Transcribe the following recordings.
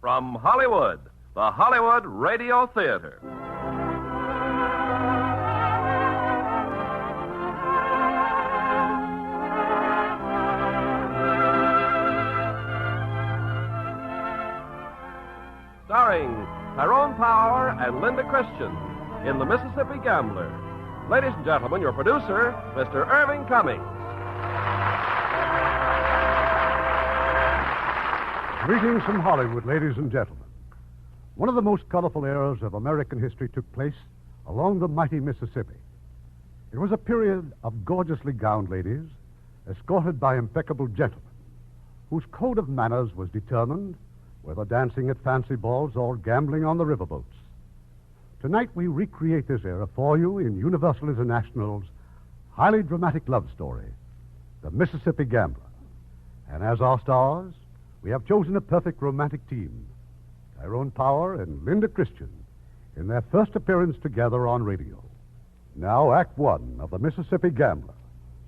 From Hollywood, the Hollywood Radio Theater. Starring Tyrone Power and Linda Christian in The Mississippi Gambler. Ladies and gentlemen, your producer, Mr. Irving Cummings. Greetings from Hollywood, ladies and gentlemen. One of the most colorful eras of American history took place along the mighty Mississippi. It was a period of gorgeously gowned ladies, escorted by impeccable gentlemen, whose code of manners was determined, whether dancing at fancy balls or gambling on the riverboats. Tonight we recreate this era for you in Universal International's highly dramatic love story, The Mississippi Gambler. And as our stars, we have chosen a perfect romantic team, Tyrone Power and Linda Christian, in their first appearance together on radio. Now, Act One of The Mississippi Gambler,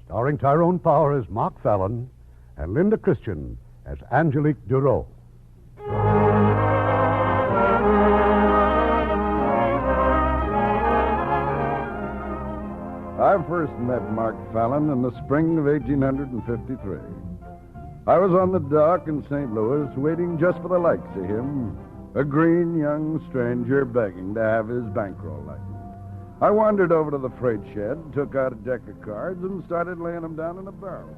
starring Tyrone Power as Mark Fallon and Linda Christian as Angelique Duro. I first met Mark Fallon in the spring of 1853. I was on the dock in St. Louis waiting just for the likes of him, a green young stranger begging to have his bankroll lightened. I wandered over to the freight shed, took out a deck of cards, and started laying them down in a barrel.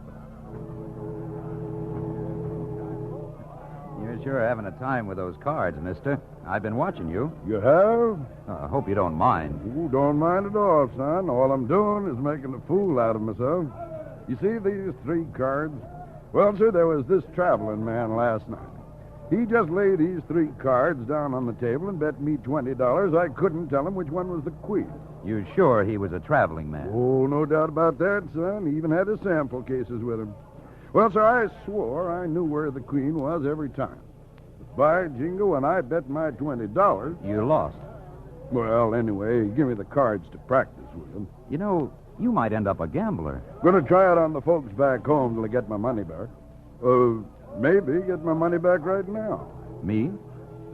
You're sure having a time with those cards, mister. I've been watching you. You have? I hope you don't mind. Ooh, don't mind at all, son. All I'm doing is making a fool out of myself. You see these 3 cards? Well, sir, there was this traveling man last night. He just laid these 3 cards down on the table and bet me $20 I couldn't tell him which one was the queen. You sure he was a traveling man? Oh, no doubt about that, son. He even had his sample cases with him. Well, sir, I swore I knew where the queen was every time. By jingo, when I bet my $20... You lost. Well, anyway, give me the cards to practice with him. You know, you might end up a gambler. Going to try it on the folks back home till I get my money back. Maybe get my money back right now. Me?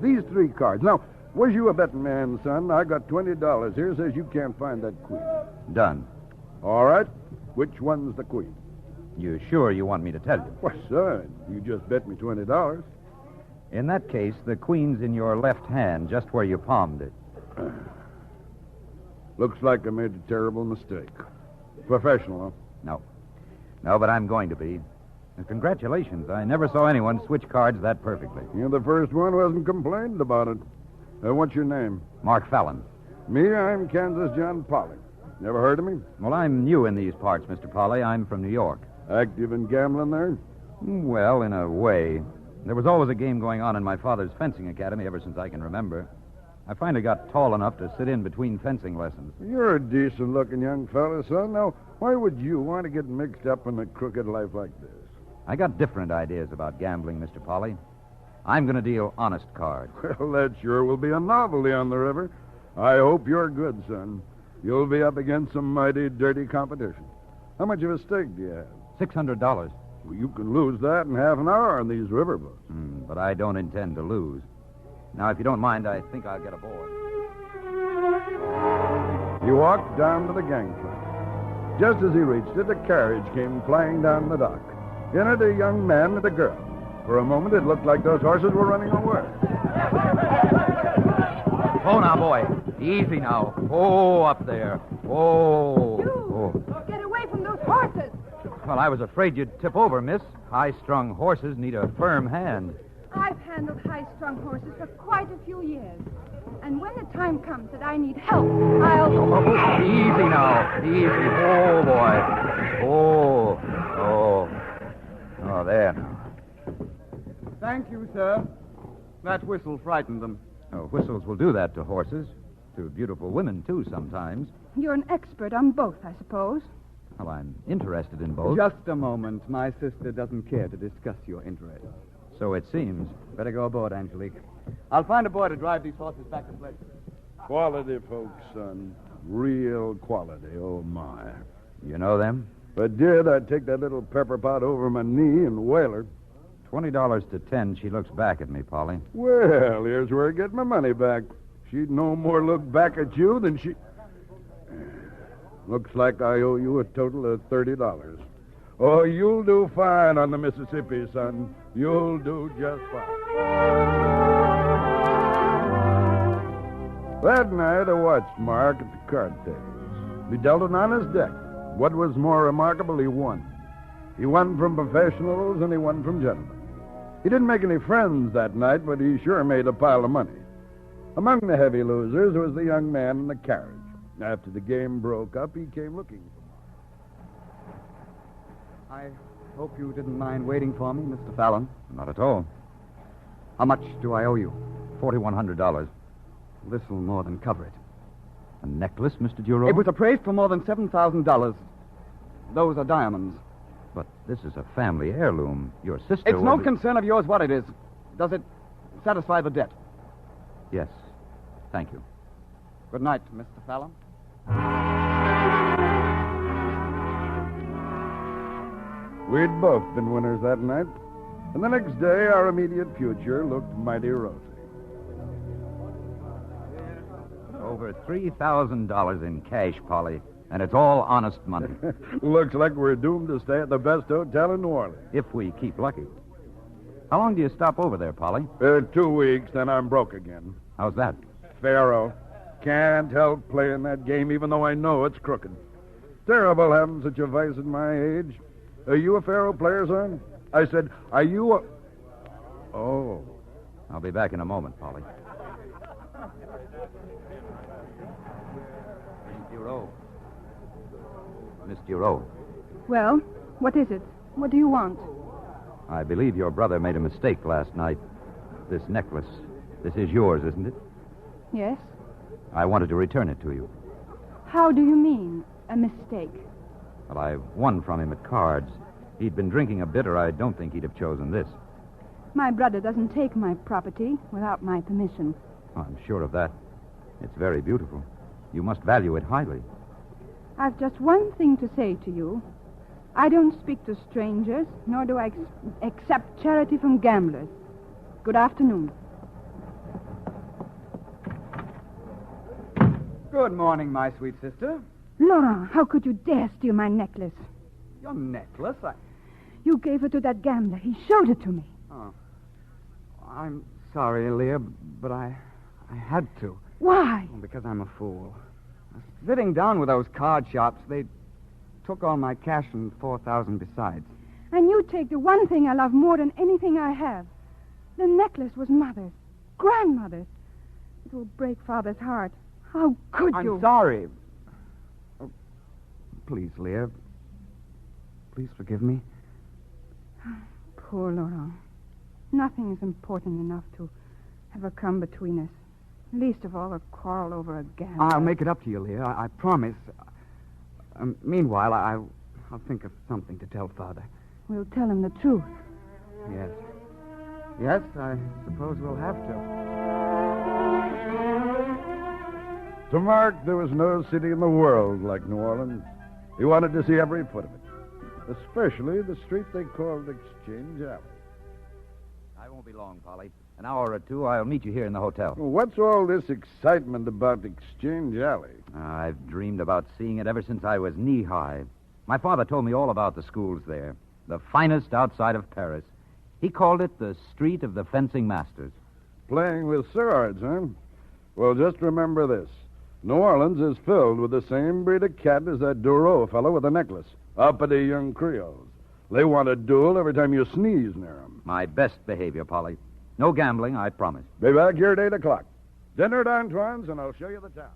These 3 cards. Now, was you a betting man, son? I got $20 here. Says you can't find that queen. Done. All right. Which one's the queen? You sure you want me to tell you? Why, son, you just bet me $20. In that case, the queen's in your left hand, just where you palmed it. Looks like I made a terrible mistake. Professional, huh? No, but I'm going to be. Congratulations. I never saw anyone switch cards that perfectly. You're the first one who hasn't complained about it. What's your name? Mark Fallon. Me, I'm Kansas John Polly. Never heard of me? Well, I'm new in these parts, Mr. Polly. I'm from New York. Active in gambling there? Well, in a way. There was always a game going on in my father's fencing academy ever since I can remember. I finally got tall enough to sit in between fencing lessons. You're a decent-looking young fella, son. Now, why would you want to get mixed up in a crooked life like this? I got different ideas about gambling, Mr. Polly. I'm going to deal honest cards. Well, that sure will be a novelty on the river. I hope you're good, son. You'll be up against some mighty dirty competition. How much of a stake do you have? $600. Well, you can lose that in half an hour on these riverboats. But I don't intend to lose. Now, if you don't mind, I think I'll get aboard. He walked down to the gangplank. Just as he reached it, a carriage came flying down the dock. In it, a young man and a girl. For a moment, it looked like those horses were running away. Oh, now, boy. Easy now. Oh, up there. Oh. Get away from those horses. Well, I was afraid you'd tip over, miss. High-strung horses need a firm hand. I've handled high-strung horses for quite a few years. And when the time comes that I need help, I'll... Oh, easy now. Easy. Oh, boy. Oh, there now. Thank you, sir. That whistle frightened them. Oh, whistles will do that to horses. To beautiful women, too, sometimes. You're an expert on both, I suppose. Well, I'm interested in both. Just a moment. My sister doesn't care to discuss your interests. So it seems. Better go aboard, Angelique. I'll find a boy to drive these horses back to Fletcher. Quality folks, son. Real quality. Oh, my. You know them? If I did, I'd take that little pepper pot over my knee and whale her. $20 to 10, she looks back at me, Polly. Well, here's where I get my money back. She'd no more look back at you than she... Looks like I owe you a total of $30. Oh, you'll do fine on the Mississippi, son. You'll do just fine. That night, I watched Mark at the card tables. He dealt an honest deck. What was more remarkable, he won. He won from professionals and he won from gentlemen. He didn't make any friends that night, but he sure made a pile of money. Among the heavy losers was the young man in the carriage. After the game broke up, he came looking for me. I hope you didn't mind waiting for me, Mr. Fallon. Not at all. How much do I owe you? $4,100. This'll more than cover it. A necklace, Mr. Duro? It was appraised for more than $7,000. Those are diamonds. But this is a family heirloom. Your sister... It's no concern of yours what it is. Does it satisfy the debt? Yes. Thank you. Good night, Mr. Fallon. We'd both been winners that night, and the next day our immediate future looked mighty rosy. Over $3,000 in cash, Polly, and it's all honest money. Looks like we're doomed to stay at the best hotel in New Orleans. If we keep lucky. How long do you stop over there, Polly? 2 weeks, then I'm broke again. How's that? Faro. Can't help playing that game, even though I know it's crooked. Terrible having such a vice at my age. Are you a faro player, son? I said, are you a... Oh. I'll be back in a moment, Polly. Miss Duro. Miss Duro. Well, what is it? What do you want? I believe your brother made a mistake last night. This necklace. This is yours, isn't it? Yes? I wanted to return it to you. How do you mean, a mistake? Well, I won from him at cards. He'd been drinking a bitter. I don't think he'd have chosen this. My brother doesn't take my property without my permission. I'm sure of that. It's very beautiful. You must value it highly. I've just one thing to say to you. I don't speak to strangers, nor do I accept charity from gamblers. Good afternoon. Good morning, my sweet sister. Laurent, how could you dare steal my necklace? Your necklace? You gave it to that gambler. He showed it to me. Oh. I'm sorry, Leah, but I had to. Why? Well, because I'm a fool. Sitting down with those card shops, they took all my cash and $4,000 besides. And you take the one thing I love more than anything I have. The necklace was Mother's, grandmother's. It will break Father's heart. How could you? I'm sorry. Oh, please, Leah. Please forgive me. Poor Laurent. Nothing is important enough to ever come between us. Least of all, a quarrel over a gambler. I'll make it up to you, Leah. I promise. Meanwhile, I'll think of something to tell Father. We'll tell him the truth. Yes. Yes, I suppose we'll have to. To Mark, there was no city in the world like New Orleans. He wanted to see every foot of it, especially the street they called Exchange Alley. I won't be long, Polly. An hour or two, I'll meet you here in the hotel. What's all this excitement about Exchange Alley? I've dreamed about seeing it ever since I was knee-high. My father told me all about the schools there, the finest outside of Paris. He called it the Street of the Fencing Masters. Playing with swords, huh? Well, just remember this. New Orleans is filled with the same breed of cat as that Duro fellow with the necklace. Uppity young Creoles. They want a duel every time you sneeze near them. My best behavior, Polly. No gambling, I promise. Be back here at 8 o'clock. Dinner at Antoine's, and I'll show you the town.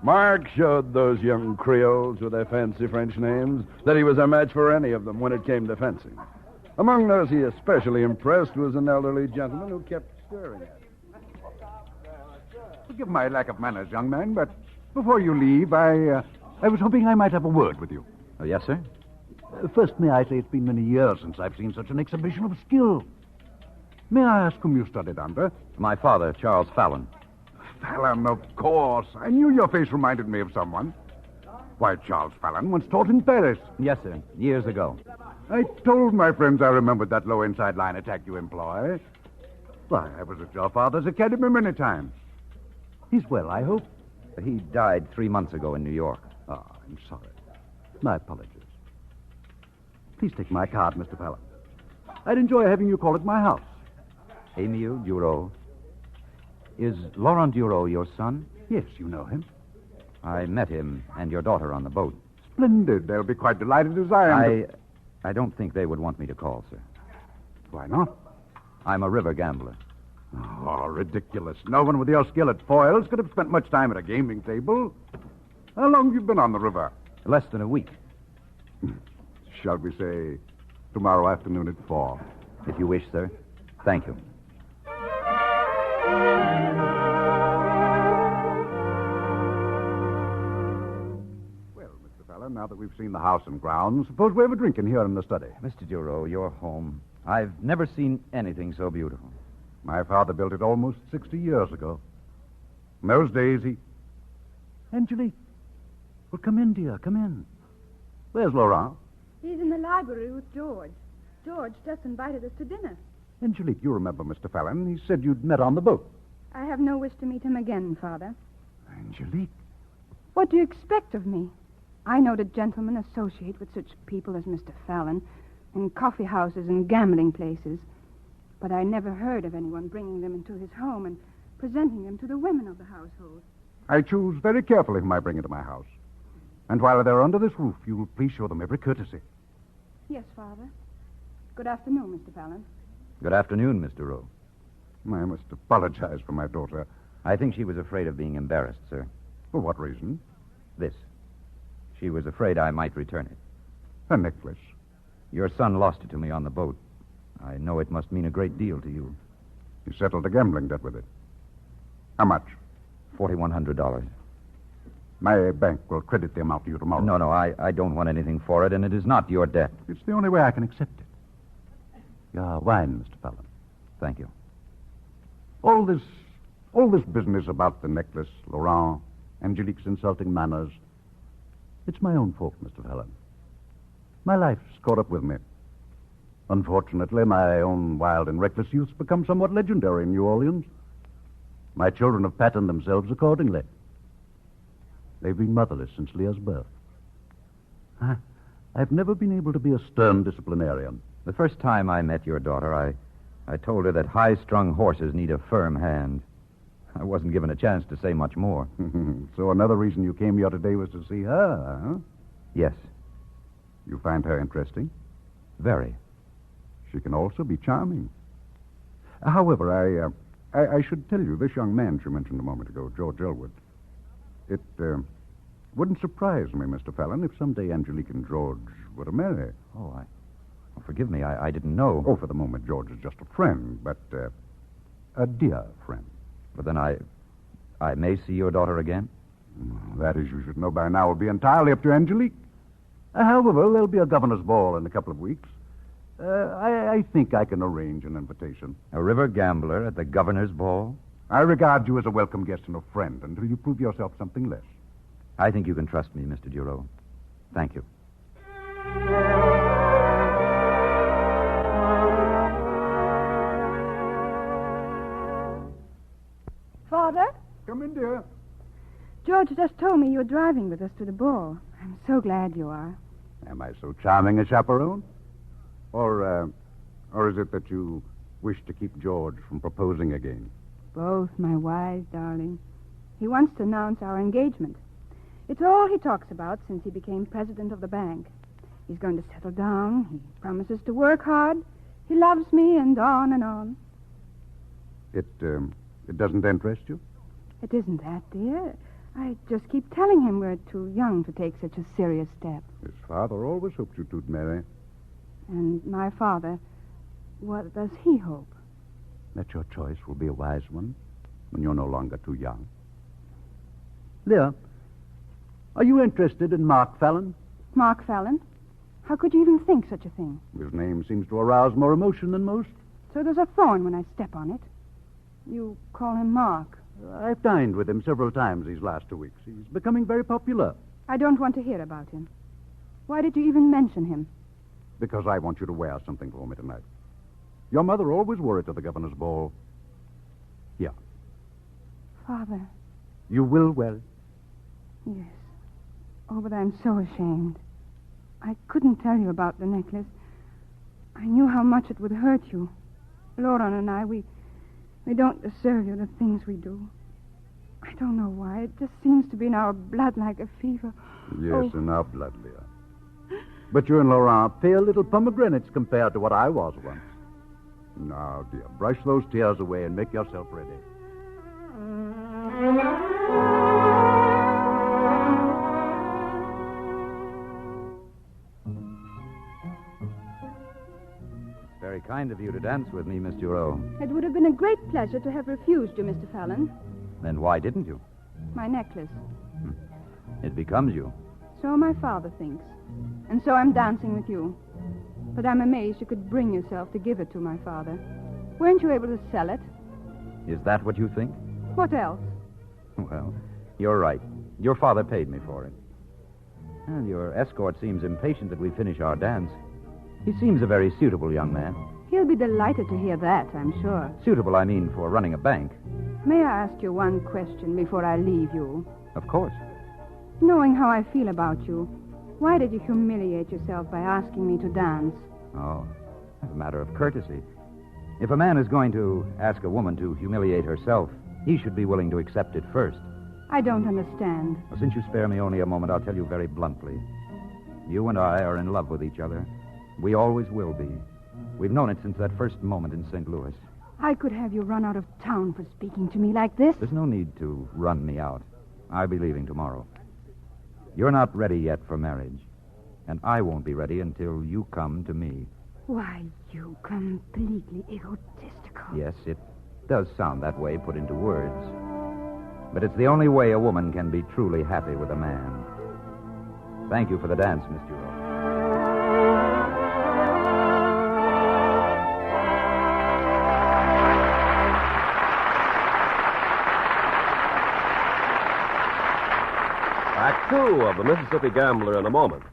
Mark showed those young Creoles with their fancy French names that he was a match for any of them when it came to fencing. Among those he especially impressed was an elderly gentleman who kept staring at him. Forgive my lack of manners, young man, but before you leave, I was hoping I might have a word with you. Oh, yes, sir? First, may I say it's been many years since I've seen such an exhibition of skill. May I ask whom you studied under? My father, Charles Fallon. Fallon, of course. I knew your face reminded me of someone. Why, Charles Fallon once taught in Paris. Yes, sir. Years ago. I told my friends I remembered that low inside line attack you employ. Why, I was at your father's academy many times. He's well, I hope. He died 3 months ago in New York. Ah, I'm sorry. My apologies. Please take my card, Mr. Fallon. I'd enjoy having you call at my house. Emile Duro. Is Laurent Duro your son? Yes, you know him. I met him and your daughter on the boat. Splendid. They'll be quite delighted as I am. I don't think they would want me to call, sir. Why not? I'm a river gambler. Oh, ridiculous. No one with your skill at foils could have spent much time at a gaming table. How long have you been on the river? Less than a week. Shall we say tomorrow afternoon at 4? If you wish, sir. Thank you. Well, Mr. Fallon, now that we've seen the house and grounds, suppose we have a drink in here in the study. Mr. Duro, your home. I've never seen anything so beautiful. My father built it almost 60 years ago. In those days, he... Angelique. Well, come in, dear. Come in. Where's Laurent? He's in the library with George. George just invited us to dinner. Angelique, you remember Mr. Fallon. He said you'd met on the boat. I have no wish to meet him again, Father. Angelique? What do you expect of me? I know that gentlemen associate with such people as Mr. Fallon in coffee houses and gambling places. But I never heard of anyone bringing them into his home and presenting them to the women of the household. I choose very carefully whom I bring into my house. And while they're under this roof, you'll please show them every courtesy. Yes, Father. Good afternoon, Mr. Fallon. Good afternoon, Mr. Rowe. I must apologize for my daughter. I think she was afraid of being embarrassed, sir. For what reason? This. She was afraid I might return it. Her necklace. Your son lost it to me on the boat. I know it must mean a great deal to you. You settled a gambling debt with it. How much? $4,100. My bank will credit the amount to you tomorrow. No, I don't want anything for it, and it is not your debt. It's the only way I can accept it. Your wine, Mr. Fallon. Thank you. All this business about the necklace, Laurent, Angelique's insulting manners, it's my own fault, Mr. Fallon. My life's caught up with me. Unfortunately, my own wild and reckless youth's become somewhat legendary in New Orleans. My children have patterned themselves accordingly. They've been motherless since Leah's birth. I've never been able to be a stern disciplinarian. The first time I met your daughter, I told her that high-strung horses need a firm hand. I wasn't given a chance to say much more. So another reason you came here today was to see her, huh? Yes. You find her interesting? Very. She can also be charming. However, I should tell you, this young man she mentioned a moment ago, George Elwood, it wouldn't surprise me, Mr. Fallon, if someday Angelique and George were to marry. Oh, forgive me, I didn't know. Oh, for the moment, George is just a friend, but a dear friend. But then I may see your daughter again? That, as you should know by now, will be entirely up to Angelique. However, there'll be a governor's ball in a couple of weeks. I think I can arrange an invitation. A river gambler at the governor's ball? I regard you as a welcome guest and a friend until you prove yourself something less. I think you can trust me, Mr. Duro. Thank you. Father? Come in, dear. George just told me you're driving with us to the ball. I'm so glad you are. Am I so charming a chaperone? Or is it that you wish to keep George from proposing again? Both, my wise darling. He wants to announce our engagement. It's all he talks about since he became president of the bank. He's going to settle down. He promises to work hard. He loves me, and on and on. It doesn't interest you? It isn't that, dear. I just keep telling him we're too young to take such a serious step. His father always hoped you two'd marry. And my father, what does he hope? That your choice will be a wise one when you're no longer too young. Leah, are you interested in Mark Fallon? Mark Fallon? How could you even think such a thing? His name seems to arouse more emotion than most. So there's a thorn when I step on it. You call him Mark. I've dined with him several times these last 2 weeks. He's becoming very popular. I don't want to hear about him. Why did you even mention him? Because I want you to wear something for me tonight. Your mother always wore it to the governor's ball. Here. Father. You will wear it? Yes. Oh, but I'm so ashamed. I couldn't tell you about the necklace. I knew how much it would hurt you. Lauren and I, we don't deserve you, the things we do. I don't know why. It just seems to be in our blood like a fever. Yes, in our blood, Leah. But you and Laurent are pale little pomegranates compared to what I was once. Now, dear, brush those tears away and make yourself ready. Very kind of you to dance with me, Miss Giroux. It would have been a great pleasure to have refused you, Mr. Fallon. Then why didn't you? My necklace. It becomes you. So my father thinks. And so I'm dancing with you. But I'm amazed you could bring yourself to give it to my father. Weren't you able to sell it? Is that what you think? What else? Well, you're right. Your father paid me for it. And your escort seems impatient that we finish our dance. He seems a very suitable young man. He'll be delighted to hear that, I'm sure. Suitable, I mean, for running a bank. May I ask you one question before I leave you? Of course. Knowing how I feel about you, why did you humiliate yourself by asking me to dance? Oh, as a matter of courtesy. If a man is going to ask a woman to humiliate herself, he should be willing to accept it first. I don't understand. Well, since you spare me only a moment, I'll tell you very bluntly. You and I are in love with each other. We always will be. We've known it since that first moment in St. Louis. I could have you run out of town for speaking to me like this. There's no need to run me out. I'll be leaving tomorrow. You're not ready yet for marriage. And I won't be ready until you come to me. Why, you completely egotistical. Yes, it does sound that way put into words. But it's the only way a woman can be truly happy with a man. Thank you for the dance, Miss Giroux. Act two of The Mississippi Gambler in a moment.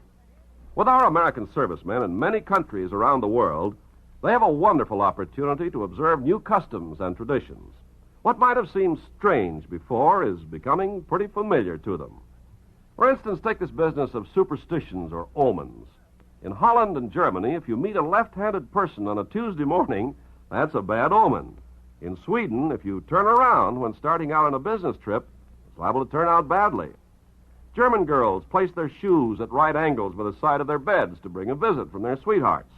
With our American servicemen in many countries around the world, they have a wonderful opportunity to observe new customs and traditions. What might have seemed strange before is becoming pretty familiar to them. For instance, take this business of superstitions or omens. In Holland and Germany, if you meet a left-handed person on a Tuesday morning, that's a bad omen. In Sweden, if you turn around when starting out on a business trip, it's liable to turn out badly. German girls place their shoes at right angles by the side of their beds to bring a visit from their sweethearts.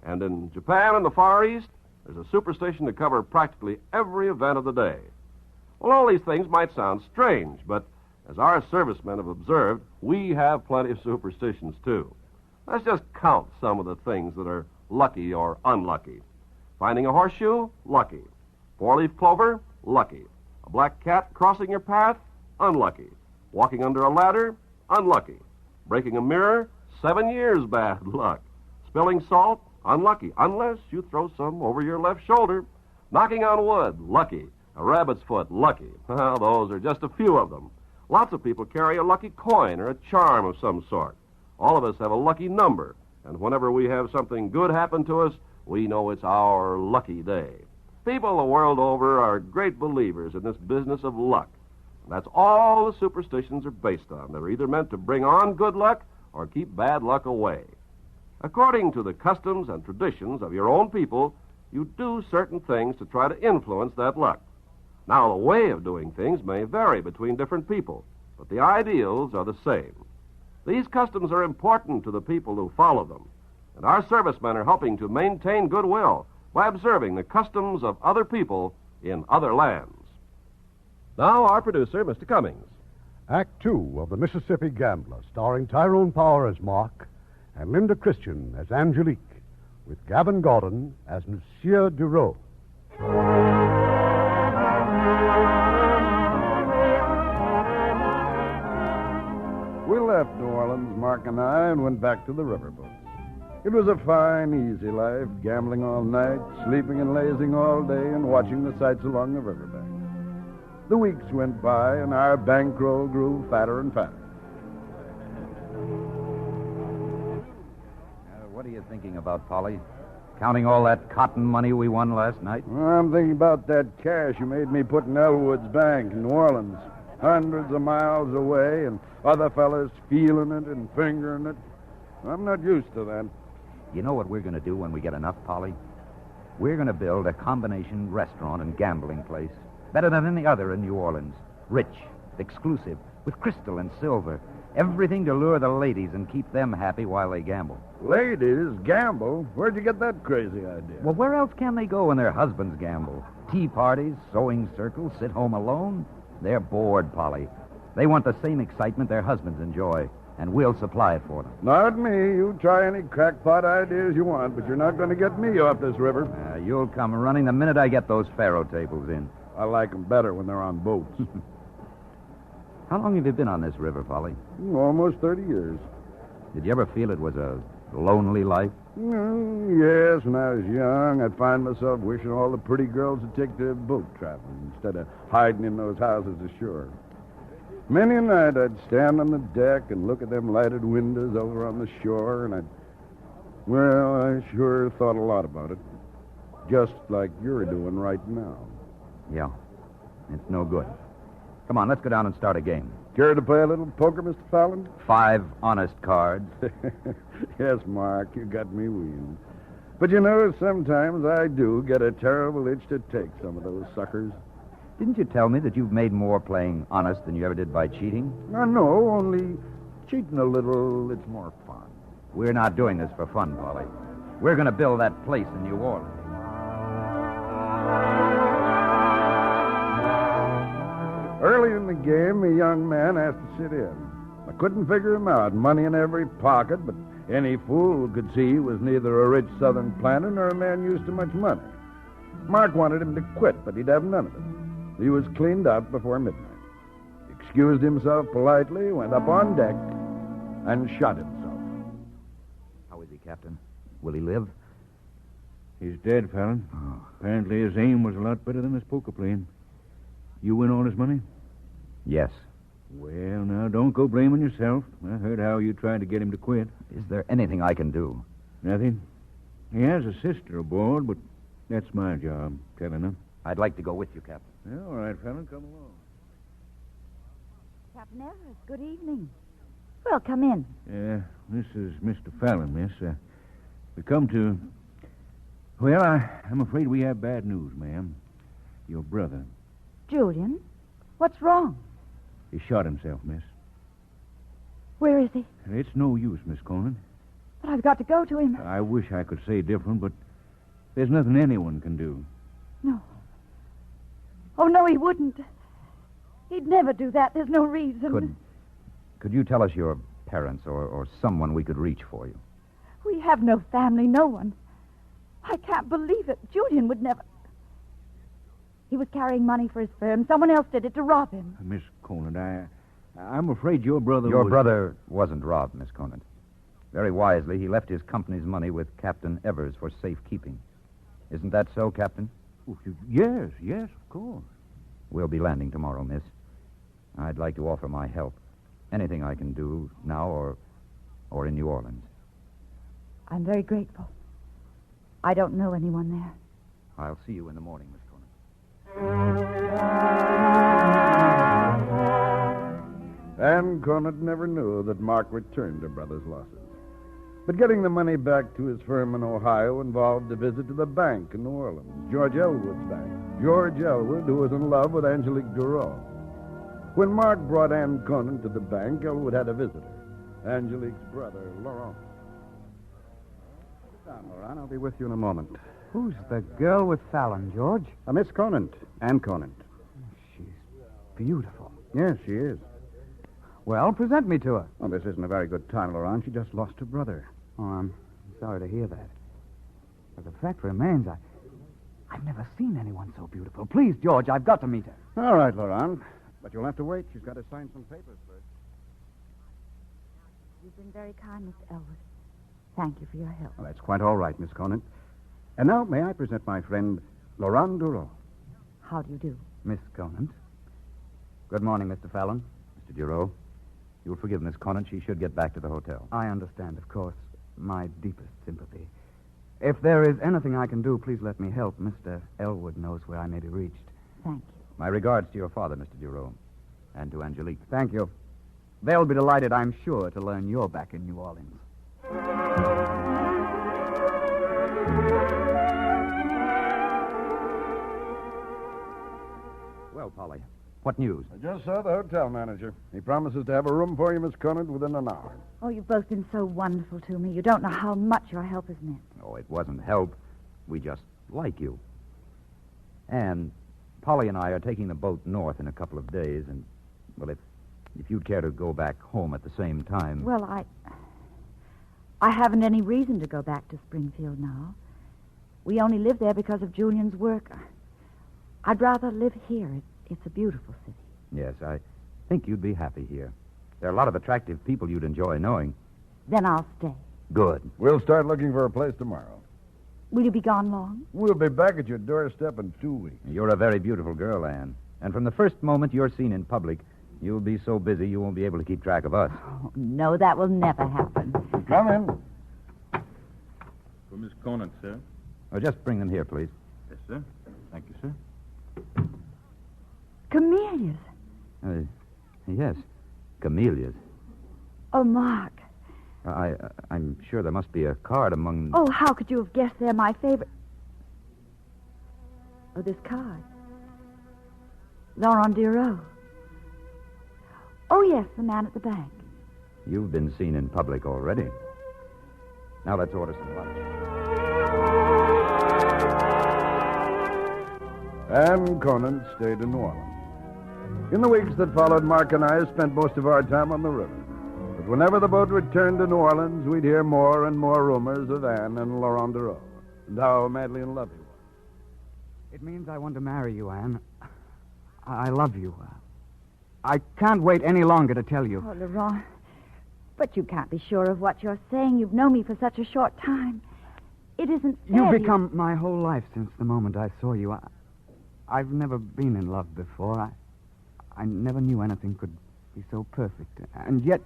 And in Japan and the Far East, there's a superstition to cover practically every event of the day. Well, all these things might sound strange, but as our servicemen have observed, we have plenty of superstitions, too. Let's just count some of the things that are lucky or unlucky. Finding a horseshoe? Lucky. Four-leaf clover? Lucky. A black cat crossing your path? Unlucky. Walking under a ladder? Unlucky. Breaking a mirror? 7 years bad luck. Spilling salt? Unlucky, unless you throw some over your left shoulder. Knocking on wood? Lucky. A rabbit's foot? Lucky. Well, those are just a few of them. Lots of people carry a lucky coin or a charm of some sort. All of us have a lucky number, and whenever we have something good happen to us, we know it's our lucky day. People the world over are great believers in this business of luck. That's all the superstitions are based on. They're either meant to bring on good luck or keep bad luck away. According to the customs and traditions of your own people, you do certain things to try to influence that luck. Now, the way of doing things may vary between different people, but the ideals are the same. These customs are important to the people who follow them, and our servicemen are helping to maintain goodwill by observing the customs of other people in other lands. Now, our producer, Mr. Cummings. Act two of The Mississippi Gambler, starring Tyrone Power as Mark and Linda Christian as Angelique, with Gavin Gordon as Monsieur Dureau. We left New Orleans, Mark and I, and went back to the riverboats. It was a fine, easy life, gambling all night, sleeping and lazing all day, and watching the sights along the riverbank. The weeks went by, and our bankroll grew fatter and fatter. you thinking about, Polly? Counting all that cotton money we won last night? Well, I'm thinking about that cash you made me put in Elwood's bank in New Orleans. Hundreds of miles away, and other fellas feeling it and fingering it. I'm not used to that. You know what we're going to do when we get enough, Polly? We're going to build a combination restaurant and gambling place. Better than any other in New Orleans. Rich, exclusive, with crystal and silver. Everything to lure the ladies and keep them happy while they gamble. Ladies gamble? Where'd you get that crazy idea? Well, where else can they go when their husbands gamble? Tea parties, sewing circles, sit home alone? They're bored, Polly. They want the same excitement their husbands enjoy, and we'll supply it for them. Not me. You try any crackpot ideas you want, but you're not going to get me off this river. You'll come running the minute I get those faro tables in. I like them better when they're on boats. How long have you been on this river, Polly? Almost 30 years. Did you ever feel it was a lonely life? Yes, when I was young, I'd find myself wishing all the pretty girls would take their boat traveling instead of hiding in those houses ashore. Many a night I'd stand on the deck and look at them lighted windows over on the shore, and I sure thought a lot about it. Just like you're doing right now. Yeah. It's no good. Come on, let's go down and start a game. Care to play a little poker, Mr. Fallon? 5 honest cards. Yes, Mark, you got me weaned. But you know, sometimes I do get a terrible itch to take some of those suckers. Didn't you tell me that you've made more playing honest than you ever did by cheating? No, only cheating a little, it's more fun. We're not doing this for fun, Polly. We're going to build that place in New Orleans. Early in the game, a young man asked to sit in. I couldn't figure him out. Money in every pocket, but any fool could see he was neither a rich southern planter nor a man used to much money. Mark wanted him to quit, but he'd have none of it. He was cleaned out before midnight. Excused himself politely, went up on deck, and shot himself. How is he, Captain? Will he live? He's dead, Fallon. Oh. Apparently his aim was a lot better than his poker playing. You win all his money? Yes. Well, now, don't go blaming yourself. I heard how you tried to get him to quit. Is there anything I can do? Nothing. He has a sister aboard, but that's my job, telling him. I'd like to go with you, Captain. Yeah, all right, Fallon, come along. Captain Everett, good evening. Well, come in. This is Mr. Fallon, miss. We come to... Well, I'm afraid we have bad news, ma'am. Your brother. Julian, what's wrong? He shot himself, miss. Where is he? It's no use, Miss Conan. But I've got to go to him. I wish I could say different, but there's nothing anyone can do. No. Oh, no, he wouldn't. He'd never do that. There's no reason. Could you tell us your parents or someone we could reach for you? We have no family, no one. I can't believe it. Julian would never... He was carrying money for his firm. Someone else did it to rob him. Miss Conant, I'm afraid your brother Your brother wasn't robbed, Miss Conant. Very wisely, he left his company's money with Captain Evers for safekeeping. Isn't that so, Captain? Oh, yes, of course. We'll be landing tomorrow, miss. I'd like to offer my help. Anything I can do now or in New Orleans. I'm very grateful. I don't know anyone there. I'll see you in the morning, Miss Conant. And Conant never knew that Mark returned her brother's losses. But getting the money back to his firm in Ohio involved a visit to the bank in New Orleans, George Elwood's bank. George Elwood, who was in love with Angelique Duraud. When Mark brought Anne Conant to the bank, Elwood had a visitor, Angelique's brother, Laurent. Sit down, Laurent. I'll be with you in a moment. Who's the girl with Fallon, George? Miss Conant, Anne Conant. She's beautiful. Yes, she is. Well, present me to her. Well, this isn't a very good time, Laurent. She just lost her brother. Oh, I'm sorry to hear that. But the fact remains, I've never seen anyone so beautiful. Please, George, I've got to meet her. All right, Laurent. But you'll have to wait. She's got to sign some papers first. You've been very kind, Mr. Elwood. Thank you for your help. Well, that's quite all right, Miss Conant. And now, may I present my friend, Laurent Duraud. How do you do? Miss Conant. Good morning, Mr. Fallon. Mr. Duraud. You'll forgive Miss Conant. She should get back to the hotel. I understand, of course. my deepest sympathy. If there is anything I can do, please let me help. Mr. Elwood knows where I may be reached. Thank you. My regards to your father, Mr. Duro, and to Angelique. Thank you. They'll be delighted, I'm sure, to learn you're back in New Orleans. Well, Polly, what news? I just saw the hotel manager. He promises to have a room for you, Miss Conant, within an hour. Oh, you've both been so wonderful to me. You don't know how much your help has meant. Oh, it wasn't help. We just like you. And Polly and I are taking the boat north in a couple of days, and, well, if you'd care to go back home at the same time... Well, I haven't any reason to go back to Springfield now. We only live there because of Julian's work. I'd rather live here. It's a beautiful city. Yes, I think you'd be happy here. There are a lot of attractive people you'd enjoy knowing. Then I'll stay. Good. We'll start looking for a place tomorrow. Will you be gone long? We'll be back at your doorstep in 2 weeks. You're a very beautiful girl, Anne. And from the first moment you're seen in public, you'll be so busy you won't be able to keep track of us. Oh, no, that will never happen. Come in. For Miss Conant, sir. Oh, just bring them here, please. Yes, sir. Thank you, sir. Camellias. Yes, camellias. Oh, Mark. I'm sure there must be a card among... Oh, how could you have guessed they're my favorite? Oh, this card. Laurent Duro. Oh, yes, the man at the bank. You've been seen in public already. Now let's order some lunch. Anne Conant stayed in New Orleans. In the weeks that followed, Mark and I spent most of our time on the river. But whenever the boat returned to New Orleans, we'd hear more and more rumors of Anne and Laurent Duro, and how madly in love you were. It means I want to marry you, Anne. I love you. I can't wait any longer to tell you. Oh, Laurent. But you can't be sure of what you're saying. You've known me for such a short time. It isn't fair. You've become my whole life since the moment I saw you. I've never been in love before. I never knew anything could be so perfect. And yet,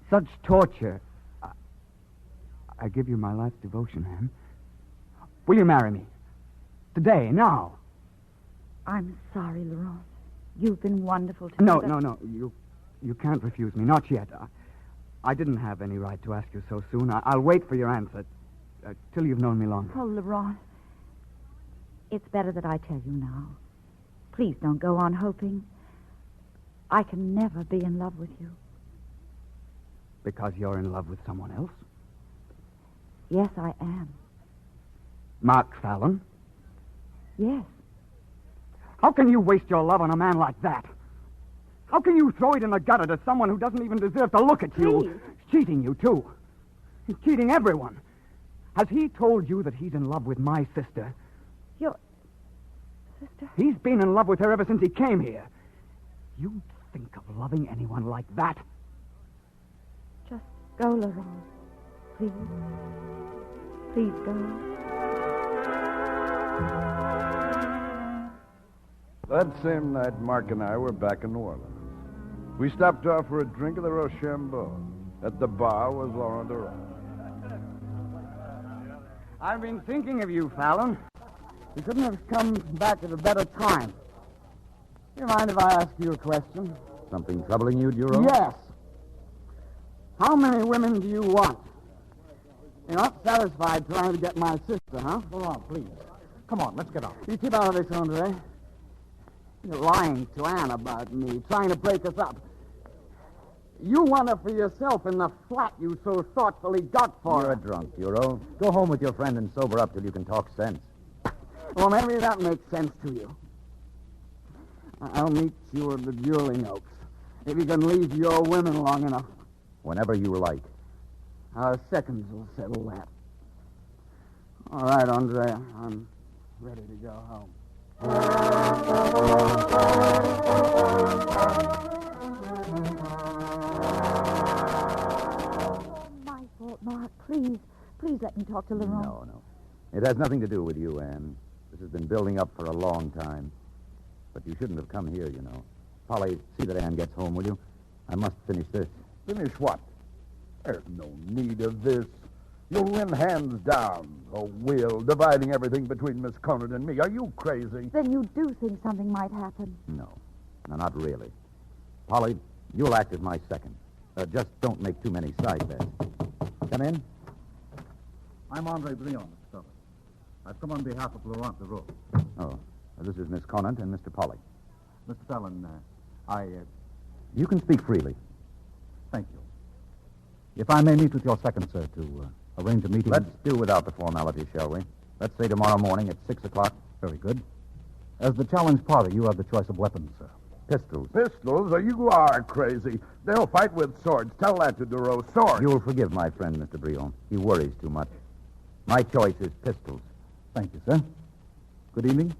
such torture. I give you my life's devotion, Anne. Will you marry me? Today, now. I'm sorry, Laurent. You've been wonderful to me. No. You can't refuse me. Not yet. I didn't have any right to ask you so soon. I'll wait for your answer till you've known me longer. Oh, Laurent. It's better that I tell you now. Please don't go on hoping. I can never be in love with you. Because you're in love with someone else? Yes, I am. Mark Fallon? Yes. How can you waste your love on a man like that? How can you throw it in the gutter to someone who doesn't even deserve to look at you? Please. He's cheating you, too. He's cheating everyone. Has he told you that he's in love with my sister? Your sister? He's been in love with her ever since he came here. You think of loving anyone like that? Just go, Laurent. Please. Please go. That same night, Mark and I were back in New Orleans. We stopped off for a drink at the Rochambeau. At the bar was Laurent Duro. I've been thinking of you, Fallon. You couldn't have come back at a better time. Do you mind if I ask you a question? Something troubling you, Duro? Yes. How many women do you want? You're not satisfied trying to get my sister, huh? Laurent, please. Come on, let's get on. You keep out of this, Andre. You're lying to Anne about me, trying to break us up. You want her for yourself in the flat you so thoughtfully got for You're her. a drunk, Duro. Go home with your friend and sober up till you can talk sense. Well, maybe that makes sense to you. I'll meet you at the Dueling Oaks, if you can leave your women long enough. Whenever you like. Our seconds will settle that. All right, Andre, I'm ready to go home. My fault, Mark. Please let me talk to Laurent. No. It has nothing to do with you, Anne. This has been building up for a long time. But you shouldn't have come here, you know. Polly, see that Anne gets home, will you? I must finish this. Finish what? There's no need of this. You'll win hands down. Oh, Will, dividing everything between Miss Conant and me. Are you crazy? Then you do think something might happen? No, not really. Polly, you'll act as my second. Just don't make too many side bets. Come in. I'm Andre Brion, Mr. Feller. I've come on behalf of Laurent Leroux. Oh, this is Miss Conant and Mr. Polly. Mr. Fallon, You can speak freely. Thank you. If I may meet with your second, sir, to arrange a meeting... Let's do without the formalities, shall we? Let's say tomorrow morning at 6 o'clock. Very good. As the challenge party, you have the choice of weapons, sir. Pistols. Pistols? You are crazy. They'll fight with swords. Tell that to Duro. Swords. You'll forgive my friend, Mr. Brion. He worries too much. My choice is pistols. Thank you, sir. Good evening.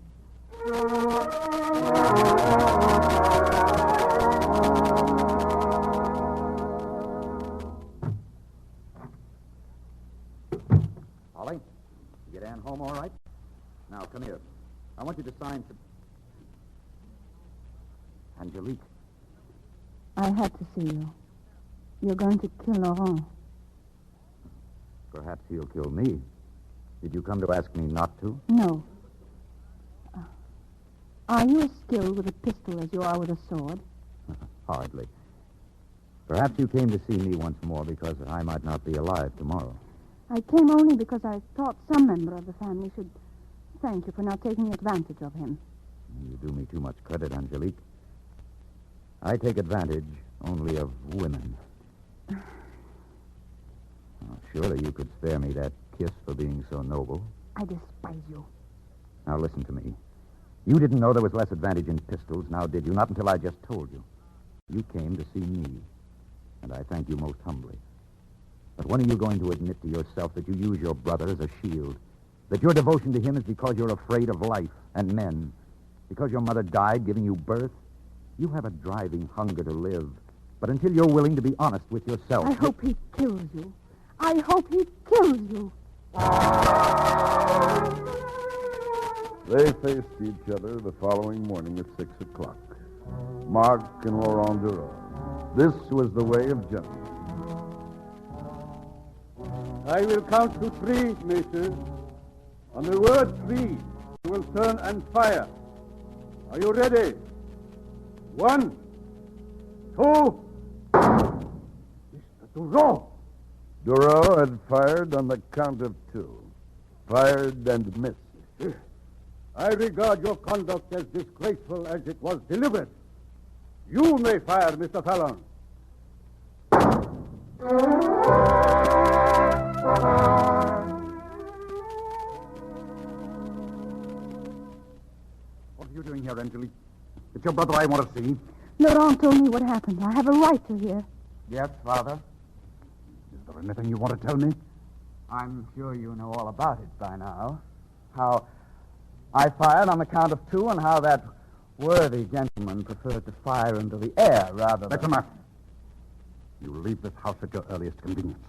Polly, you get Ann home all right? Now, come here. I want you to sign some... Angelique. I had to see you. You're going to kill Laurent. Perhaps he'll kill me. Did you come to ask me not to? No. Are you as skilled with a pistol as you are with a sword? Hardly. Perhaps you came to see me once more because I might not be alive tomorrow. I came only because I thought some member of the family should thank you for not taking advantage of him. You do me too much credit, Angelique. I take advantage only of women. Surely you could spare me that kiss for being so noble. I despise you. Now listen to me. You didn't know there was less advantage in pistols, now did you? Not until I just told you. You came to see me, and I thank you most humbly. But when are you going to admit to yourself that you use your brother as a shield? That your devotion to him is because you're afraid of life and men? Because your mother died giving you birth? You have a driving hunger to live. But until you're willing to be honest with yourself... I hope he kills you. I hope he kills you. They faced each other the following morning at 6 o'clock. Marc and Laurent Duro. This was the way of gentlemen. I will count to 3, messieurs. On the word 3, you will turn and fire. Are you ready? 1, 2... Mr. Duro! Duro had fired on the count of 2. Fired and missed. I regard your conduct as disgraceful as it was deliberate. You may fire, Mr. Fallon. What are you doing here, Angelique? It's your brother I want to see. Laurent told me what happened. I have a right to hear. Yes, Father? Is there anything you want to tell me? I'm sure you know all about it by now. How I fired on the count of 2 and how that worthy gentleman preferred to fire into the air rather than... That's enough. You will leave this house at your earliest convenience.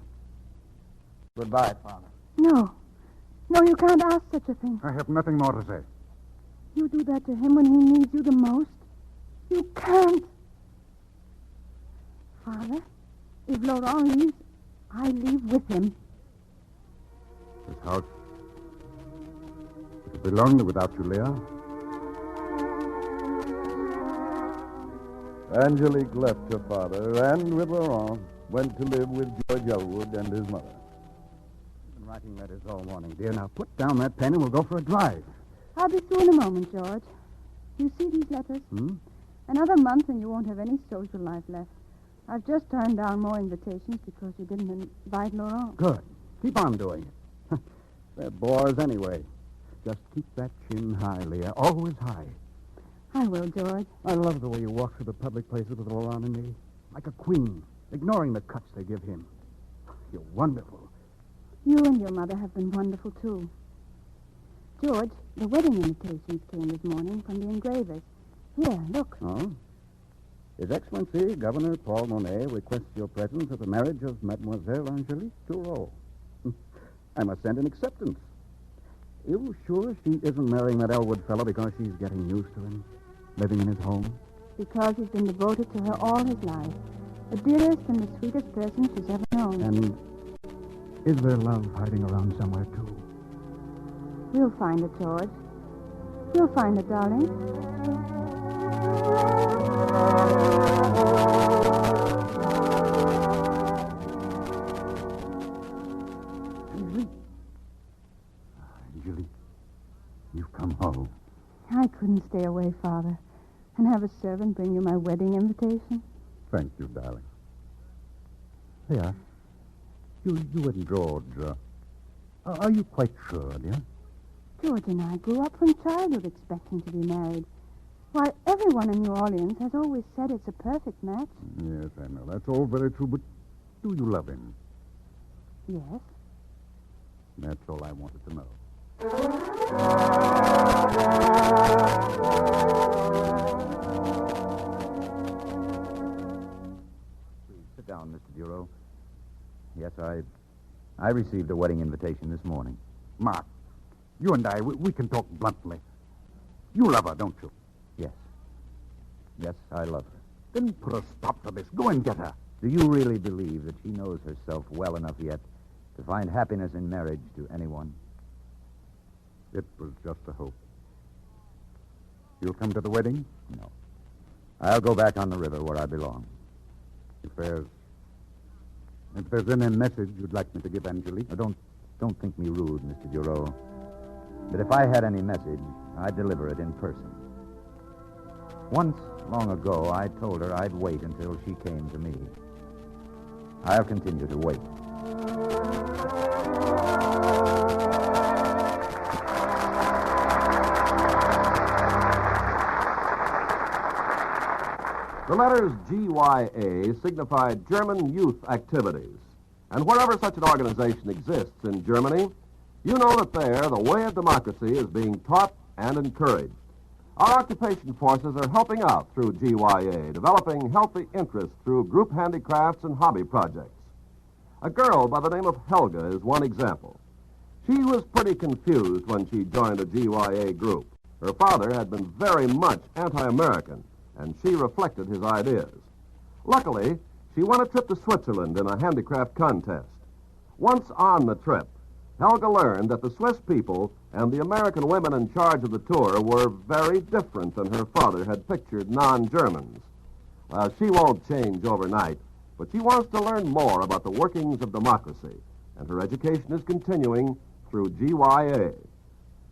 Goodbye, Father. No. No, you can't ask such a thing. I have nothing more to say. You do that to him when he needs you the most. You can't. Father, if Laurent leaves, I leave with him. This house, it will be lonely without you, Leah. Angelique left her father and, with Laurent, went to live with George Elwood and his mother. I've been writing letters all morning, dear. Now put down that pen and we'll go for a drive. I'll be through in a moment, George. You see these letters? Another month and you won't have any social life left. I've just turned down more invitations because you didn't invite Laurent. Good. Keep on doing it. They're bores anyway. Just keep that chin high, Leah. Always high. I will, George. I love the way you walk through the public places with Laurent and me. Like a queen, ignoring the cuts they give him. You're wonderful. You and your mother have been wonderful, too. George, the wedding invitations came this morning from the engravers. Here, look. Oh? His Excellency, Governor Paul Monet, requests your presence at the marriage of Mademoiselle Angelique Duro. I must send an acceptance. You sure she isn't marrying that Elwood fellow because she's getting used to him, living in his home? Because he's been devoted to her all his life. The dearest and the sweetest person she's ever known. And Is there love hiding around somewhere, too? We'll find it, George. We'll find it, darling. Anjali, you've come home. I couldn't stay away, Father, and have a servant bring you my wedding invitation. Thank you, darling. Here. You and George, are you quite sure, dear? George and I grew up from childhood expecting to be married. Why, everyone in New Orleans has always said it's a perfect match. Yes, I know. That's all very true, but do you love him? Yes. That's all I wanted to know. Please sit down, Mr. Bureau. Yes, I received a wedding invitation this morning. Mark, you and I, we can talk bluntly. You love her, don't you? Yes. Yes, I love her. Then put a stop to this. Go and get her. Do you really believe that she knows herself well enough yet to find happiness in marriage to anyone? It was just a hope. You'll come to the wedding? No. I'll go back on the river where I belong. If there's any message you'd like me to give Angelique. Don't think me rude, Mr. Bureau. But if I had any message, I'd deliver it in person. Once, long ago, I told her I'd wait until she came to me. I'll continue to wait. The letters GYA signified German Youth Activities. And wherever such an organization exists in Germany, you know that there the way of democracy is being taught and encouraged. Our occupation forces are helping out through GYA, developing healthy interest through group handicrafts and hobby projects. A girl by the name of Helga is one example. She was pretty confused when she joined a GYA group. Her father had been very much anti-American, and she reflected his ideas. Luckily, she won a trip to Switzerland in a handicraft contest. Once on the trip, Helga learned that the Swiss people and the American women in charge of the tour were very different than her father had pictured non-Germans. Well, she won't change overnight, but she wants to learn more about the workings of democracy, and her education is continuing through GYA.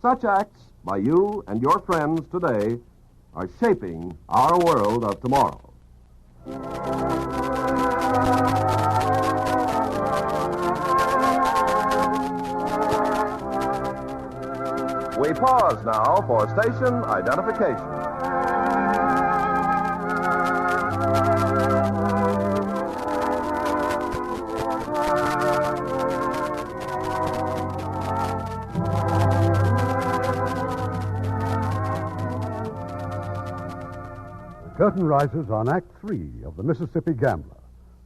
Such acts by you and your friends today are shaping our world of tomorrow. We pause now for station identification. The curtain rises on Act 3 of The Mississippi Gambler,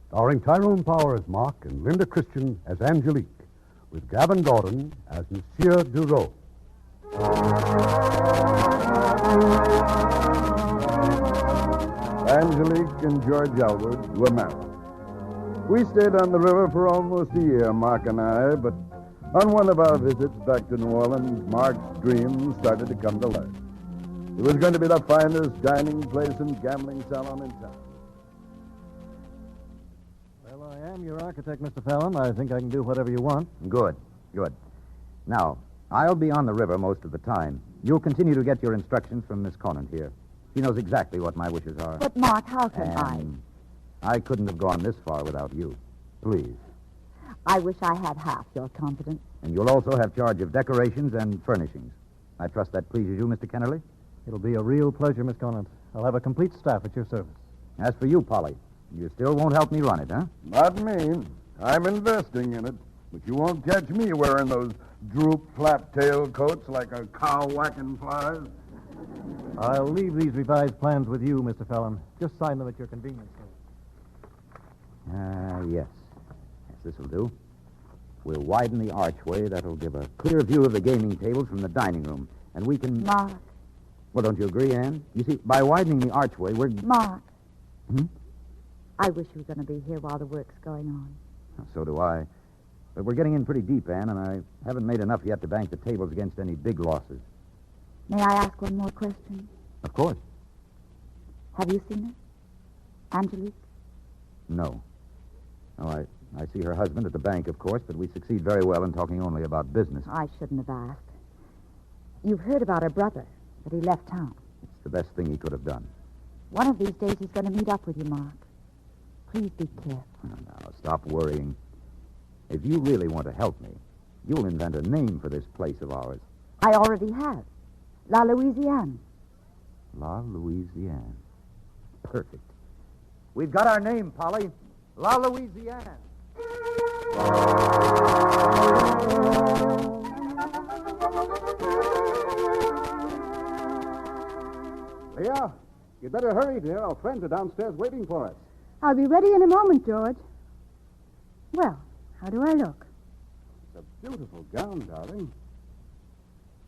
starring Tyrone Power as Mark and Linda Christian as Angelique, with Gavin Gordon as Monsieur Dureau. Angelique and George Elwood were married. We stayed on the river for almost a year, Mark and I, but on one of our visits back to New Orleans, Mark's dreams started to come to life. It was going to be the finest dining place and gambling salon in town. Well, I am your architect, Mr. Fallon. I think I can do whatever you want. Good. Now, I'll be on the river most of the time. You'll continue to get your instructions from Miss Conant here. She knows exactly what my wishes are. But, Mark, how can I couldn't have gone this far without you. Please. I wish I had half your confidence. And you'll also have charge of decorations and furnishings. I trust that pleases you, Mr. Kennerly? It'll be a real pleasure, Miss Conant. I'll have a complete staff at your service. As for you, Polly, you still won't help me run it, huh? Not me. I'm investing in it, but you won't catch me wearing those droop flap-tail coats like a cow whacking flies. I'll leave these revised plans with you, Mr. Fallon. Just sign them at your convenience. Yes. This will do. We'll widen the archway. That'll give a clear view of the gaming tables from the dining room. And we can... Mark. Well, don't you agree, Anne? You see, by widening the archway, we're... Mark. Hmm? I wish you were going to be here while the work's going on. So do I. But we're getting in pretty deep, Anne, and I haven't made enough yet to bank the tables against any big losses. May I ask one more question? Of course. Have you seen her? Angelique? No. No, I see her husband at the bank, of course, but we succeed very well in talking only about business. I shouldn't have asked. You've heard about her brother, that he left town. It's the best thing he could have done. One of these days he's going to meet up with you, Mark. Please be careful. Now, stop worrying. If you really want to help me, you'll invent a name for this place of ours. I already have. La Louisiane. La Louisiane. Perfect. We've got our name, Polly. La Louisiane. Leah, you'd better hurry, dear. Our friends are downstairs waiting for us. I'll be ready in a moment, George. Well, how do I look? It's a beautiful gown, darling.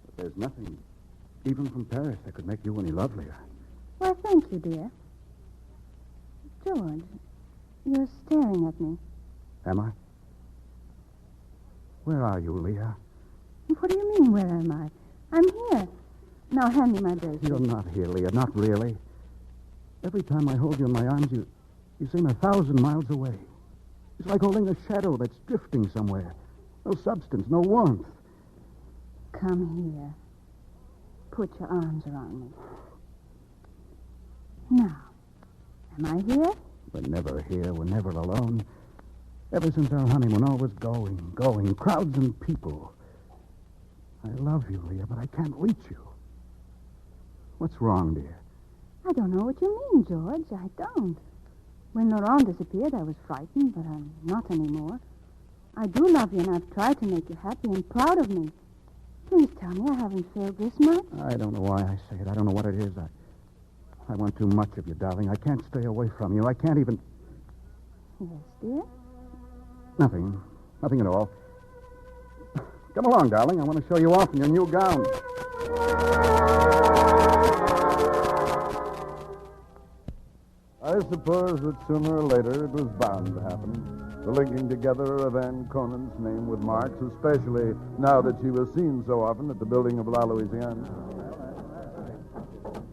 But there's nothing, even from Paris, that could make you any lovelier. Well, thank you, dear. George, you're staring at me. Am I? Where are you, Leah? What do you mean, where am I? I'm here. Now, hand me my bracelet. You're not here, Leah, not really. Every time I hold you in my arms, you seem 1,000 miles away. It's like holding a shadow that's drifting somewhere. No substance, no warmth. Come here. Put your arms around me. Now, am I here? We're never here. We're never alone. Ever since our honeymoon, always going. Crowds and people. I love you, Leah, but I can't reach you. What's wrong, dear? I don't know what you mean, George. I don't. When Laurent disappeared, I was frightened, but I'm not anymore. I do love you, and I've tried to make you happy and proud of me. Please tell me I haven't failed this much. I don't know why I say it. I don't know what it is. I want too much of you, darling. I can't stay away from you. I can't even... Yes, dear? Nothing at all. Come along, darling. I want to show you off in your new gown. I suppose that sooner or later it was bound to happen. The linking together of Anne Conant's name with Mark's, especially now that she was seen so often at the building of La Louisiane.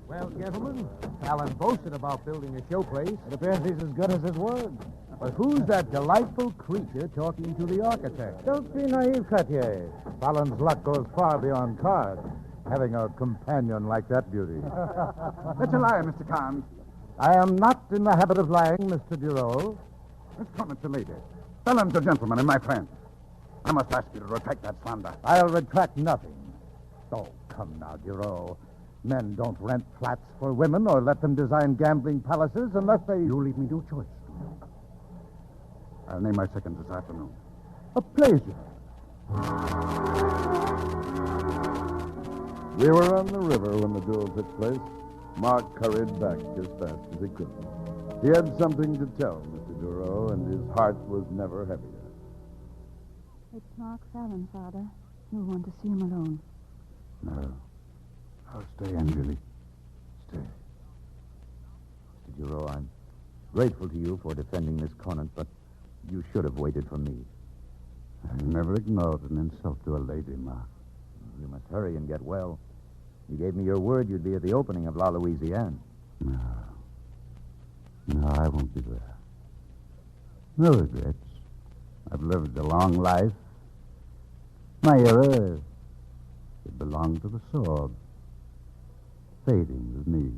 Well, gentlemen, Fallon boasted about building a showplace. It appears he's as good as his word. But who's that delightful creature talking to the architect? Don't be naive, Cartier. Fallon's luck goes far beyond cards. Having a companion like that beauty. That's a lie, Mr. Kahn. I am not in the habit of lying, Mr. Duro. Miss Conant's a lady. Fallon's a gentleman and my friend. I must ask you to retract that slander. I'll retract nothing. Oh, come now, Duro. Men don't rent flats for women or let them design gambling palaces unless they... You leave me no choice. I'll name my second this afternoon. A pleasure. We were on the river when the duel took place. Mark hurried back as fast as he could. He had something to tell Mr. Duro, and his heart was never heavier. It's Mark Fallon, Father. You'll want to see him alone. No. I'll stay, Angelique. Stay. Mr. Duro, I'm grateful to you for defending Miss Conant, but you should have waited for me. I never ignored an insult to a lady, Mark. You must hurry and get well. You gave me your word you'd be at the opening of La Louisiane. No, I won't be there. No regrets. I've lived a long life. My era, it belonged to the sword. Fading with me.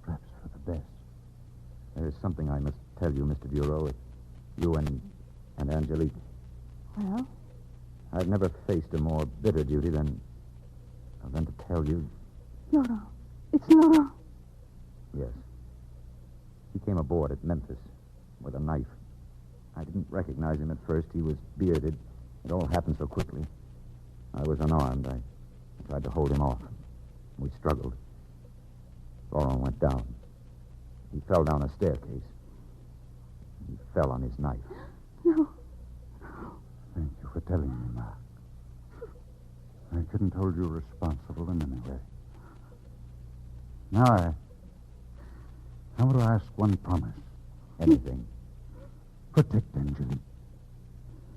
Perhaps for the best. There's something I must tell you, Mr. Duro. You and Angelique. Well? I've never faced a more bitter duty than to tell you. Laurent. It's Laurent. Yes. He came aboard at Memphis with a knife. I didn't recognize him at first. He was bearded. It all happened so quickly. I was unarmed. I tried to hold him off. We struggled. Laurent went down. He fell down a staircase. He fell on his knife. No. Thank you for telling me, Mark. I couldn't hold you responsible in any way. Now I want to ask one promise. Anything. Protect Angelique.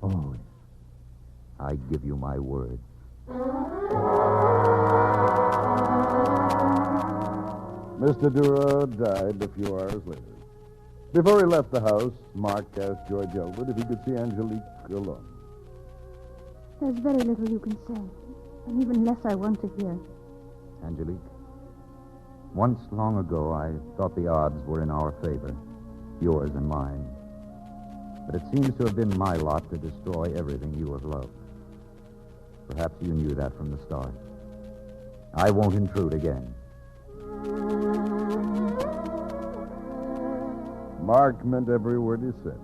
Always. I give you my word. Mr. Duro died a few hours later. Before he left the house, Mark asked George Elwood if he could see Angelique alone. There's very little you can say, and even less I want to hear. Angelique, once long ago I thought the odds were in our favor, yours and mine. But it seems to have been my lot to destroy everything you have loved. Perhaps you knew that from the start. I won't intrude again. Mark meant every word he said.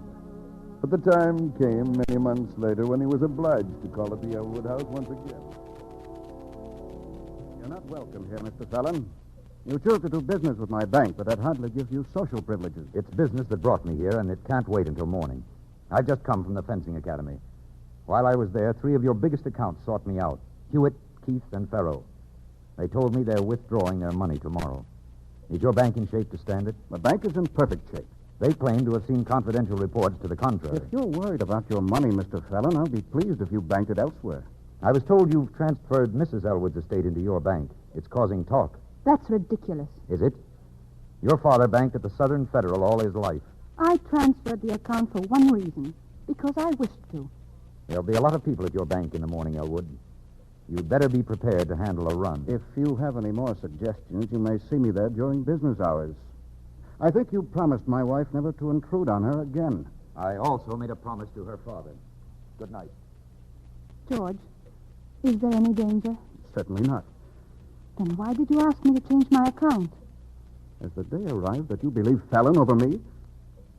But the time came many months later when he was obliged to call at the Elwood house once again. You're not welcome here, Mr. Fallon. You choose to do business with my bank, but that hardly gives you social privileges. It's business that brought me here, and it can't wait until morning. I've just come from the fencing academy. While I was there, 3 of your biggest accounts sought me out. Hewitt, Keith, and Farrow. They told me they're withdrawing their money tomorrow. Is your bank in shape to stand it? The bank is in perfect shape. They claim to have seen confidential reports to the contrary. If you're worried about your money, Mr. Fallon, I'll be pleased if you banked it elsewhere. I was told you've transferred Mrs. Elwood's estate into your bank. It's causing talk. That's ridiculous. Is it? Your father banked at the Southern Federal all his life. I transferred the account for one reason, because I wished to. There'll be a lot of people at your bank in the morning, Elwood. You'd better be prepared to handle a run. If you have any more suggestions, you may see me there during business hours. I think you promised my wife never to intrude on her again. I also made a promise to her father. Good night. George, is there any danger? Certainly not. Then why did you ask me to change my account? Has the day arrived that you believe Fallon over me?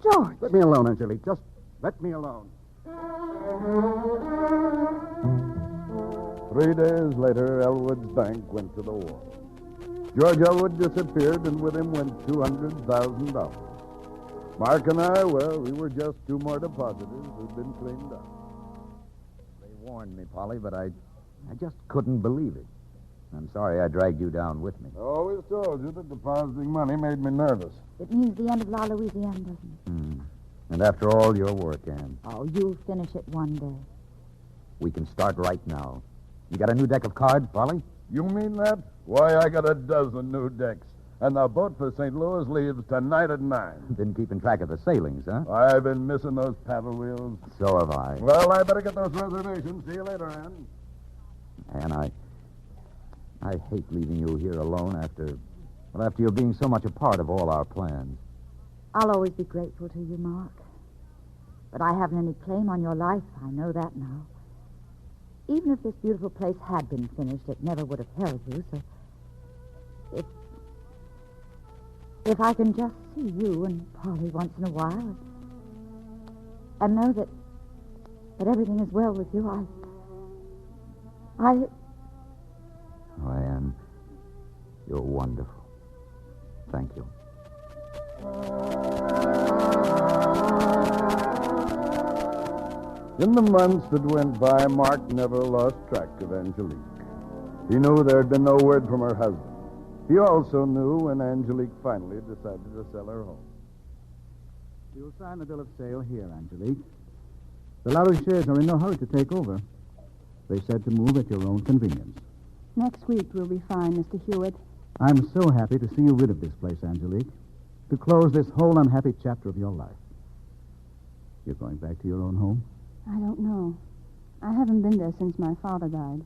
George! Let me alone, Angelique. Just let me alone. 3 days later, Elwood's bank went to the wall. George Elwood disappeared, and with him went $200,000. Mark and I, well, we were just 2 more depositors who'd been cleaned up. They warned me, Polly, but I just couldn't believe it. I'm sorry I dragged you down with me. I always told you that depositing money made me nervous. It means the end of La Louisiane, doesn't it? And after all your work, Anne. Oh, you'll finish it one day. We can start right now. You got a new deck of cards, Polly? You mean that? Why, I got a dozen new decks. And the boat for St. Louis leaves tonight at 9. Been keeping track of the sailings, huh? I've been missing those paddle wheels. So have I. Well, I better get those reservations. See you later, Ann. Anne, I hate leaving you here alone after you're being so much a part of all our plans. I'll always be grateful to you, Mark. But I haven't any claim on your life. I know that now. Even if this beautiful place had been finished, it never would have held you, so... If I can just see you and Polly once in a while and know that everything is well with you, Oh, Anne, you're wonderful. Thank you. In the months that went by, Mark never lost track of Angelique. He knew there had been no word from her husband. He also knew when Angelique finally decided to sell her home. You'll sign the bill of sale here, Angelique. The Larouches are in no hurry to take over. They said to move at your own convenience. Next week will be fine, Mr. Hewitt. I'm so happy to see you rid of this place, Angelique. To close this whole unhappy chapter of your life. You're going back to your own home? I don't know. I haven't been there since my father died.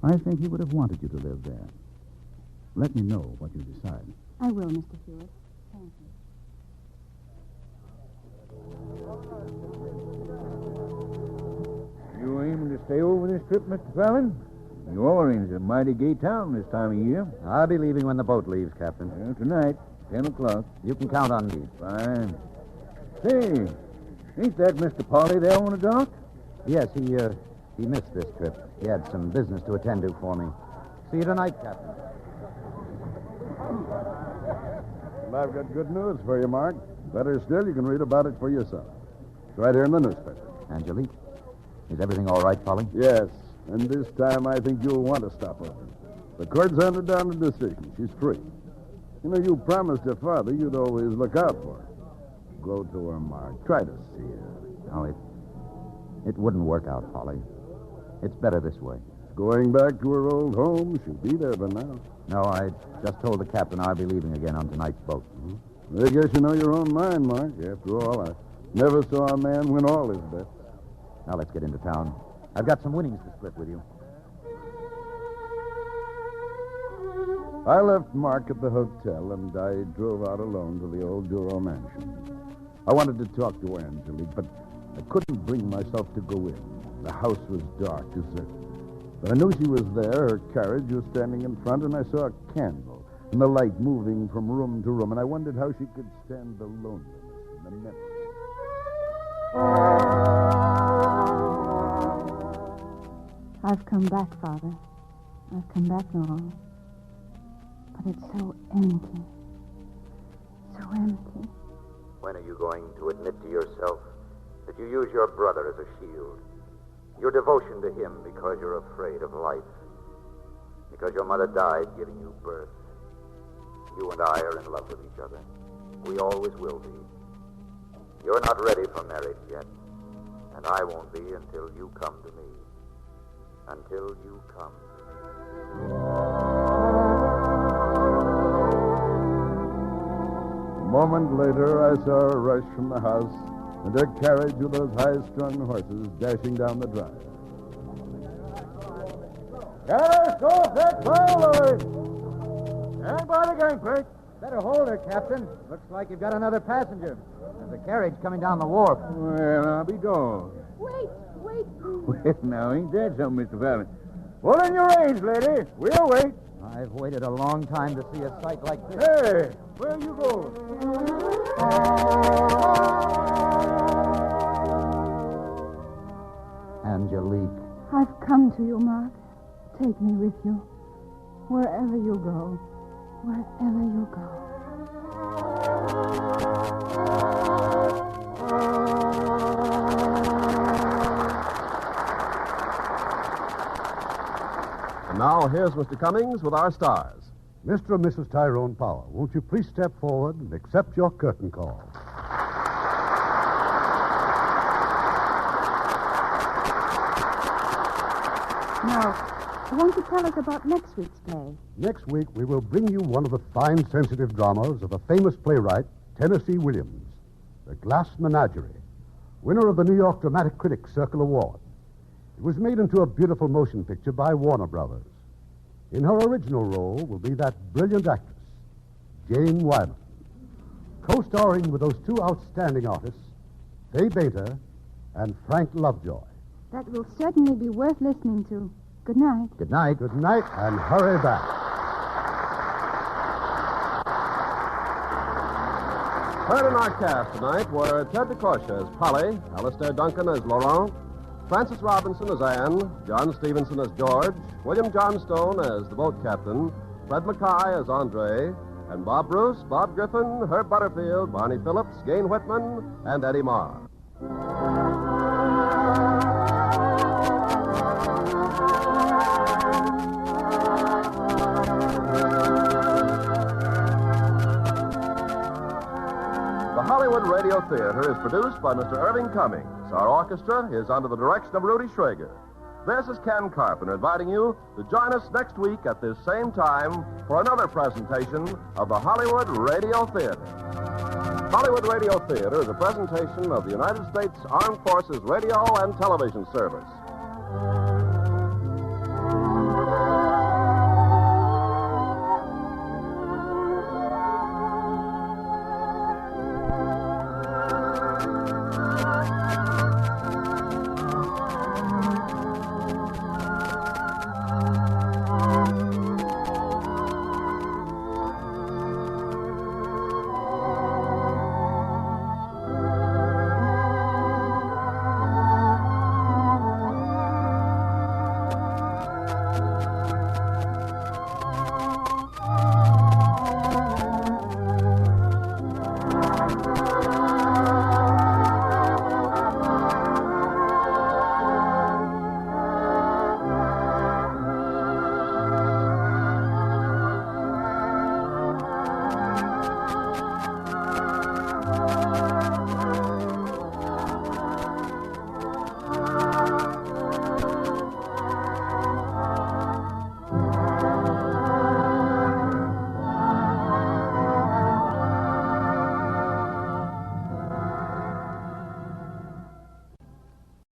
I think he would have wanted you to live there. Let me know what you decide. I will, Mr. Hewitt. Thank you. You aiming to stay over this trip, Mr. Fallon? New Orleans is a mighty gay town this time of year. I'll be leaving when the boat leaves, Captain. Tonight, 10 o'clock. You can count on me. Fine. Say, ain't that Mr. Polly there on the dock? Yes, he missed this trip. He had some business to attend to for me. See you tonight, Captain. Well, I've got good news for you, Mark. Better still, you can read about it for yourself. It's right here in the newspaper. Angelique, is everything all right, Polly? Yes, and this time I think you'll want to stop over. The court's handed down a decision. She's free. You know, you promised your father you'd always look out for her. Go to her, Mark. Try to see her. Oh, It wouldn't work out, Polly. It's better this way. Going back to her old home. She'll be there by now. No, I just told the captain I'll be leaving again on tonight's boat. I guess you know your own mind, Mark. After all, I never saw a man win all his bets. Now let's get into town. I've got some winnings to split with you. I left Mark at the hotel, and I drove out alone to the old Duro mansion. I wanted to talk to Angelique, but I couldn't bring myself to go in. The house was dark, deserted. But I knew she was there. Her carriage was standing in front, and I saw a candle and the light moving from room to room, and I wondered how she could stand the loneliness and the memory. I've come back, Father. I've come back, Laurent. But it's so empty. So empty. When are you going to admit to yourself that you use your brother as a shield? Your devotion to him because you're afraid of life. Because your mother died giving you birth. You and I are in love with each other. We always will be. You're not ready for marriage yet. And I won't be until you come to me. Until you come to me. A moment later, I saw her rush from the house and her carriage with those high-strung horses dashing down the drive. Get go, that Lord! Stand by the gangplank. Better hold her, Captain. Looks like you've got another passenger. There's a carriage coming down the wharf. Well, I'll be gone. Wait. Well, now, ain't that something, Mr. Fallon? Pull in your reins, lady. We'll wait. I've waited a long time to see a sight like this. Hey, where are you going? Angelique. I've come to you, Mark. Take me with you. Wherever you go. Wherever you go. And now, here's Mr. Cummings with our stars. Mr. and Mrs. Tyrone Power, won't you please step forward and accept your curtain call? Now, won't you tell us about next week's play? Next week, we will bring you one of the fine, sensitive dramas of a famous playwright, Tennessee Williams, The Glass Menagerie, winner of the New York Dramatic Critics Circle Award. It was made into a beautiful motion picture by Warner Brothers. In her original role will be that brilliant actress, Jane Wyman, co-starring with those two outstanding artists, Fay Bader and Frank Lovejoy. That will certainly be worth listening to. Good night. Good night. Good night, and hurry back. Heard in our cast tonight were Ted DeCorsia as Polly, Alistair Duncan as Laurent, Francis Robinson as Anne, John Stevenson as George, William Johnstone as the boat captain, Fred Mackay as Andre, and Bob Bruce, Bob Griffin, Herb Butterfield, Barney Phillips, Gain Whitman, and Eddie Marr. The Hollywood Radio Theater is produced by Mr. Irving Cummings. Our orchestra is under the direction of Rudy Schrager. This is Ken Carpenter inviting you to join us next week at this same time for another presentation of the Hollywood Radio Theater. Hollywood Radio Theater is a presentation of the United States Armed Forces Radio and Television Service.